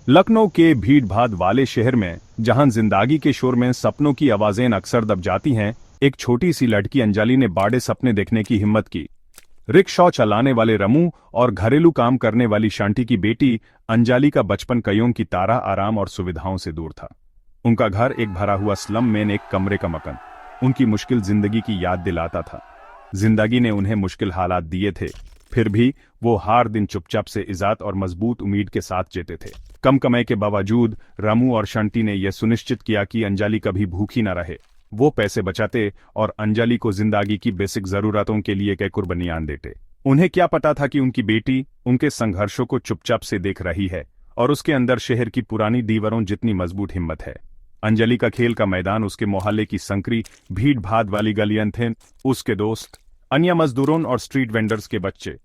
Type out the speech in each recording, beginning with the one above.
लखनऊ के भीड़-भाड़ वाले शहर में जहां जिंदगी के शोर में सपनों की आवाजें अक्सर दब जाती हैं, एक छोटी सी लड़की अंजलि ने बड़े सपने देखने की हिम्मत की। रिक्शा चलाने वाले रमू और घरेलू काम करने वाली शांति की बेटी अंजलि का बचपन कईयों की तरह आराम और सुविधाओं से दूर था। उनका घर एक भरा हुआ स्लम में एक कमरे का मकान उनकी मुश्किल जिंदगी की याद दिलाता था। जिंदगी ने उन्हें मुश्किल हालात दिए थे, फिर भी वो हर दिन चुपचाप से इज्जत और मजबूत उम्मीद के साथ जीते थे। कम कमाई के बावजूद रामू और शांति ने यह सुनिश्चित किया कि अंजलि कभी भूखी न रहे। वो पैसे बचाते और अंजलि को जिंदगी की बेसिक जरूरतों के लिए कई कुर्बानियां देते। उन्हें क्या पता था कि उनकी बेटी उनके संघर्षों को चुपचाप से देख रही है और उसके अंदर शहर की पुरानी दीवारों जितनी मजबूत हिम्मत है। अंजलि का खेल का मैदान उसके मोहल्ले की संकरी भीड़ भाड़ वाली गलियां थे। उसके दोस्त, अन्य मजदूरों और स्ट्रीट वेंडर्स के बच्चे,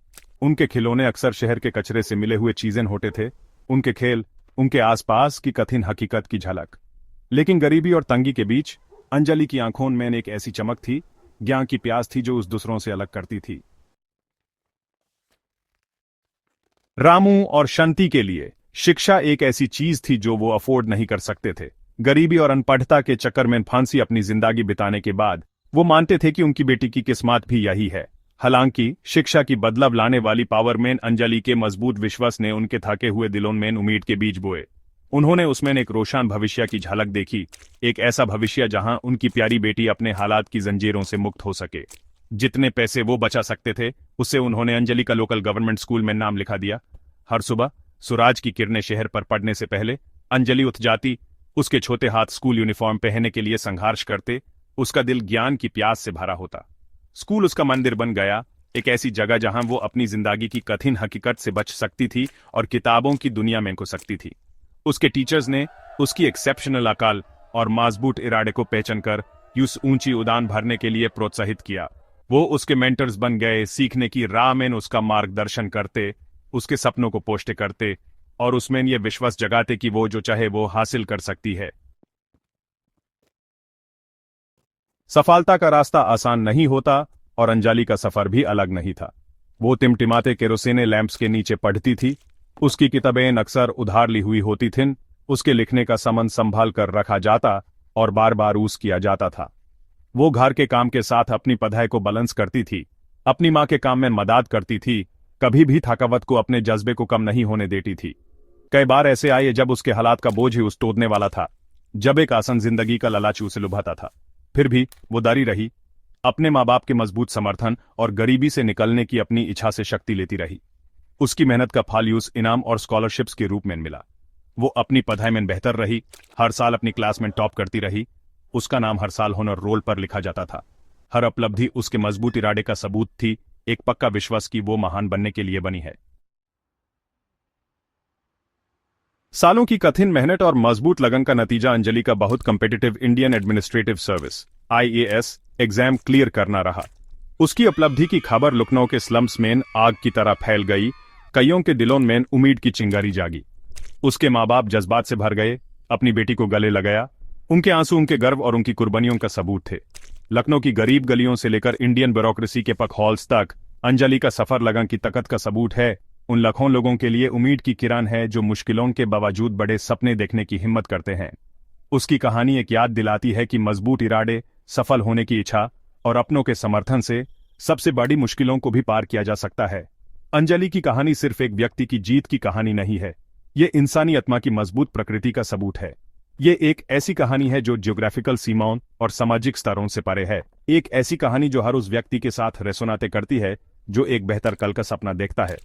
उनके खिलौने अक्सर शहर के कचरे से मिले हुए चीजें होते थे। उनके खेल, उनके आसपास की कठिन हकीकत की झलक। लेकिन गरीबी और तंगी के बीच अंजलि की आंखों में एक ऐसी चमक थी, ज्ञान की प्यास थी जो उस दूसरों से अलग करती थी। रामू और शांति के लिए शिक्षा एक ऐसी चीज थी जो वो अफोर्ड नहीं कर सकते थे। गरीबी और अनपढ़ता के चक्कर में फांसी अपनी जिंदगी बिताने के बाद वो मानते थे कि उनकी बेटी की किस्मत भी यही है। हालांकि शिक्षा की बदलाव लाने वाली पावरमैन अंजलि के मजबूत विश्वास ने उनके थके हुए दिलों में उम्मीद के बीज बोए। उन्होंने उसमें एक रोशन भविष्य की झलक देखी, एक ऐसा भविष्य जहां उनकी प्यारी बेटी अपने हालात की जंजीरों से मुक्त हो सके। जितने पैसे वो बचा सकते थे उससे उन्होंने अंजलि का लोकल गवर्नमेंट स्कूल में नाम लिखा दिया। हर सुबह सूरज की किरणें शहर पर पड़ने से पहले अंजलि उठ जाती, उसके छोटे हाथ स्कूल यूनिफॉर्म पहनने के लिए संघर्ष करते, उसका दिल ज्ञान की प्यास से भरा होता। स्कूल उसका मंदिर बन गया, एक ऐसी जगह जहां वो अपनी जिंदगी की कठिन हकीकत से बच सकती थी और किताबों की दुनिया में घुस सकती थी। उसके टीचर्स ने उसकी एक्सेप्शनल अकल और मजबूत इरादे को पहचान कर उस ऊंची उड़ान भरने के लिए प्रोत्साहित किया। वो उसके मेंटर्स बन गए, सीखने की राह में उसका मार्गदर्शन करते, उसके सपनों को पोस्ट करते और उसमें यह विश्वास जगाते कि वो जो चाहे वो हासिल कर सकती है। सफलता का रास्ता आसान नहीं होता और अंजलि का सफर भी अलग नहीं था। वो टिमटिमाते केरोसिन लैंप्स के नीचे पढ़ती थी, उसकी किताबें अक्सर उधार ली हुई होती थीं, उसके लिखने का सामान संभाल कर रखा जाता और बार बार यूज किया जाता था। वो घर के काम के साथ अपनी पढ़ाई को बैलेंस करती थी, अपनी माँ के काम में मदद करती थी, कभी भी थकावट को अपने जज्बे को कम नहीं होने देती थी। कई बार ऐसे आए जब उसके हालात का बोझ ही उस तोड़ने वाला था, जब एक आसान जिंदगी का लालच उसे लुभाता था। फिर भी वो डरी रही, अपने माँ बाप के मजबूत समर्थन और गरीबी से निकलने की अपनी इच्छा से शक्ति लेती रही। उसकी मेहनत का फल उस इनाम और स्कॉलरशिप्स के रूप में मिला। वो अपनी पढ़ाई में बेहतर रही, हर साल अपनी क्लास में टॉप करती रही। उसका नाम हर साल होनर रोल पर लिखा जाता था। हर उपलब्धि उसके मजबूत इरादे का सबूत थी, एक पक्का विश्वास कि वो महान बनने के लिए बनी है। सालों की कठिन मेहनत और मजबूत लगन का नतीजा अंजलि का बहुत competitive Indian administrative service (IAS) exam clear करना रहा। उसकी उपलब्धि की खबर लखनऊ के स्लम्स में आग की तरह फैल गई, कईयों के दिलों में उम्मीद की चिंगारी जागी। उसके माँ बाप जज्बात से भर गए, अपनी बेटी को गले लगाया। उनके आंसू उनके गर्व और उनकी कुर्बानियों का सबूत थे। लखनऊ की गरीब गलियों से लेकर इंडियन ब्यूरोक्रेसी के पक हॉल्स तक अंजलि का सफर लगन की ताकत का सबूत है। उन लाखों लोगों के लिए उम्मीद की किरण है जो मुश्किलों के बावजूद बड़े सपने देखने की हिम्मत करते हैं। उसकी कहानी एक याद दिलाती है कि मजबूत इरादे, सफल होने की इच्छा और अपनों के समर्थन से सबसे बड़ी मुश्किलों को भी पार किया जा सकता है। अंजलि की कहानी सिर्फ एक व्यक्ति की जीत की कहानी नहीं है, ये इंसानी आत्मा की मजबूत प्रकृति का सबूत है। ये एक ऐसी कहानी है जो ज्योग्राफिकल सीमाओं और सामाजिक स्तरों से परे है। एक ऐसी कहानी जो हर उस व्यक्ति के साथ रेसोनाते करती है जो एक बेहतर कल का सपना देखता है।